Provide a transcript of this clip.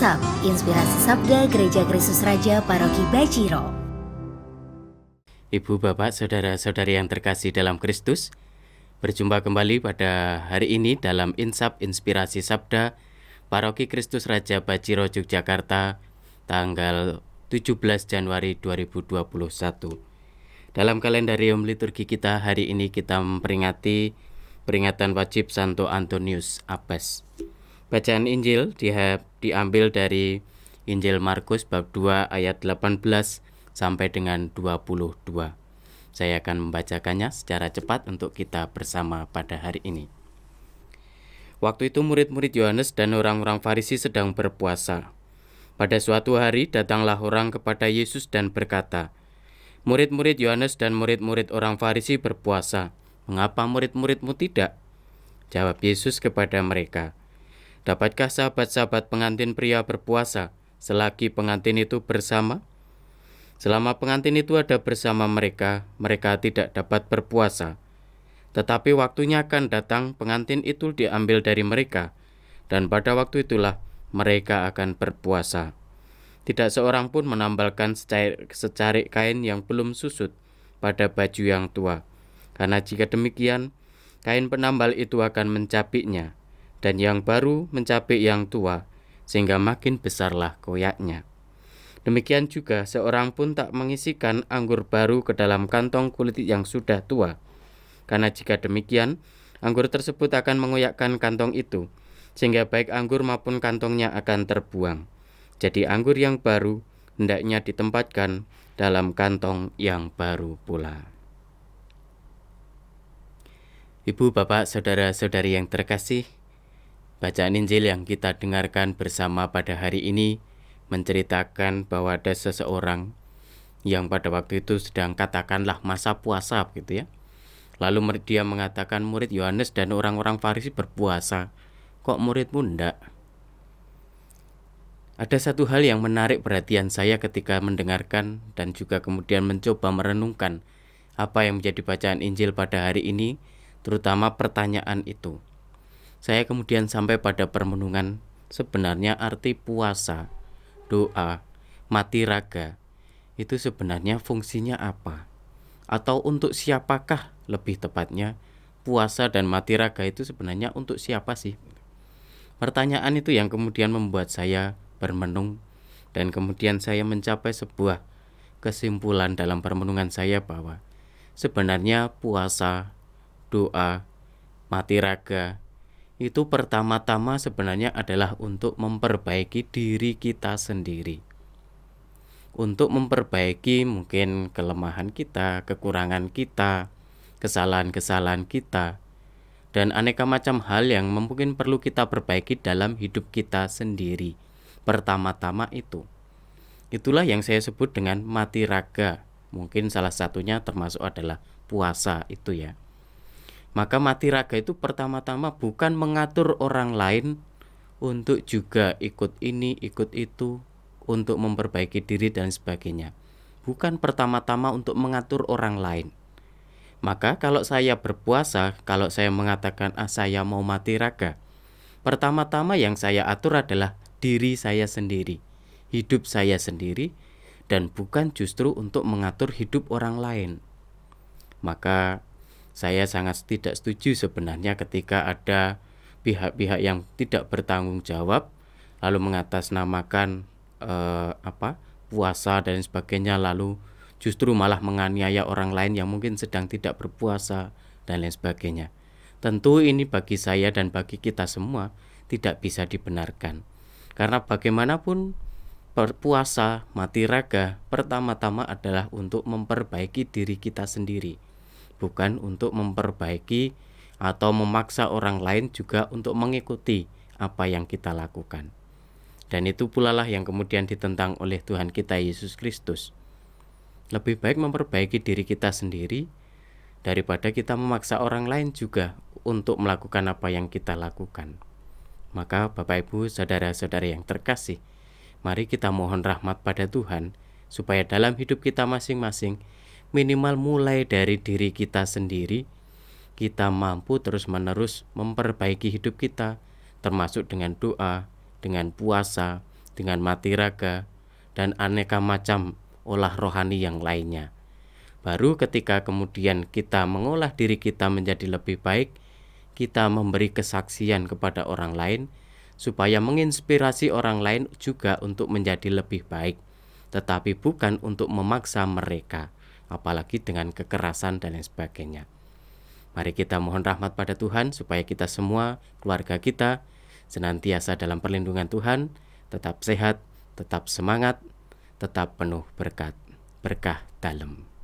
Insap, Inspirasi Sabda Gereja Kristus Raja Paroki Baciro. Ibu, Bapak, Saudara-saudari yang terkasih dalam Kristus, berjumpa kembali pada hari ini dalam Insap Inspirasi Sabda Paroki Kristus Raja Baciro, Yogyakarta, tanggal 17 Januari 2021. Dalam kalendarium liturgi kita hari ini kita memperingati peringatan wajib Santo Antonius Abbas. Bacaan Injil diambil dari Injil Markus bab 2 ayat 18 sampai dengan 22. Saya akan membacakannya secara cepat untuk kita bersama pada hari ini. Waktu itu murid-murid Yohanes dan orang-orang Farisi sedang berpuasa. Pada suatu hari datanglah orang kepada Yesus dan berkata, "Murid-murid Yohanes dan murid-murid orang Farisi berpuasa. Mengapa murid-muridmu tidak?" Jawab Yesus kepada mereka, "Dapatkah sahabat-sahabat pengantin pria berpuasa selagi pengantin itu bersama? Selama pengantin itu ada bersama mereka, mereka tidak dapat berpuasa. Tetapi waktunya akan datang pengantin itu diambil dari mereka, dan pada waktu itulah mereka akan berpuasa. Tidak seorang pun menambalkan secarik kain yang belum susut pada baju yang tua, karena jika demikian, kain penambal itu akan mencapiknya, dan yang baru mencapik yang tua, sehingga makin besarlah koyaknya. Demikian juga seorang pun tak mengisikan anggur baru ke dalam kantong kulit yang sudah tua, karena jika demikian, anggur tersebut akan mengoyakkan kantong itu, sehingga baik anggur maupun kantongnya akan terbuang. Jadi anggur yang baru hendaknya ditempatkan dalam kantong yang baru pula." Ibu, Bapak, Saudara-saudari yang terkasih, bacaan Injil yang kita dengarkan bersama pada hari ini menceritakan bahwa ada seseorang yang pada waktu itu sedang katakanlah masa puasa gitu ya. Lalu dia mengatakan, murid Yohanes dan orang-orang Farisi berpuasa, kok muridmu enggak? Ada satu hal yang menarik perhatian saya ketika mendengarkan dan juga kemudian mencoba merenungkan apa yang menjadi bacaan Injil pada hari ini, terutama pertanyaan itu. Saya kemudian sampai pada permenungan sebenarnya arti puasa, doa, mati raga, itu sebenarnya fungsinya apa? Atau untuk siapakah lebih tepatnya puasa dan mati raga itu sebenarnya untuk siapa sih? Pertanyaan itu yang kemudian membuat saya bermenung dan kemudian saya mencapai sebuah kesimpulan dalam permenungan saya bahwa sebenarnya puasa, doa, mati raga itu pertama-tama sebenarnya adalah untuk memperbaiki diri kita sendiri. Untuk memperbaiki mungkin kelemahan kita, kekurangan kita, kesalahan-kesalahan kita, dan aneka macam hal yang mungkin perlu kita perbaiki dalam hidup kita sendiri. Pertama-tama itu. Itulah yang saya sebut dengan mati raga. Mungkin salah satunya termasuk adalah puasa itu ya. Maka mati raga itu pertama-tama bukan mengatur orang lain untuk juga ikut ini, ikut itu, untuk memperbaiki diri dan sebagainya. Bukan pertama-tama untuk mengatur orang lain. Maka kalau saya berpuasa, kalau saya mengatakan saya mau mati raga, pertama-tama yang saya atur adalah diri saya sendiri, hidup saya sendiri, dan bukan justru untuk mengatur hidup orang lain. Maka saya sangat tidak setuju sebenarnya ketika ada pihak-pihak yang tidak bertanggung jawab lalu mengatasnamakan puasa dan sebagainya, lalu justru malah menganiaya orang lain yang mungkin sedang tidak berpuasa dan lain sebagainya. Tentu ini bagi saya dan bagi kita semua tidak bisa dibenarkan. Karena bagaimanapun berpuasa, mati raga pertama-tama adalah untuk memperbaiki diri kita sendiri, bukan untuk memperbaiki atau memaksa orang lain juga untuk mengikuti apa yang kita lakukan. Dan itu pula lah yang kemudian ditentang oleh Tuhan kita Yesus Kristus. Lebih baik memperbaiki diri kita sendiri daripada kita memaksa orang lain juga untuk melakukan apa yang kita lakukan. Maka Bapak Ibu, saudara-saudari yang terkasih, mari kita mohon rahmat pada Tuhan supaya dalam hidup kita masing-masing, minimal mulai dari diri kita sendiri, kita mampu terus-menerus memperbaiki hidup kita, termasuk dengan doa, dengan puasa, dengan mati raga, dan aneka macam olah rohani yang lainnya. Baru ketika kemudian kita mengolah diri kita menjadi lebih baik, kita memberi kesaksian kepada orang lain, supaya menginspirasi orang lain juga untuk menjadi lebih baik, tetapi bukan untuk memaksa mereka, apalagi dengan kekerasan dan lain sebagainya. Mari kita mohon rahmat pada Tuhan supaya kita semua, keluarga kita, senantiasa dalam perlindungan Tuhan, tetap sehat, tetap semangat, tetap penuh berkat, berkah dalam.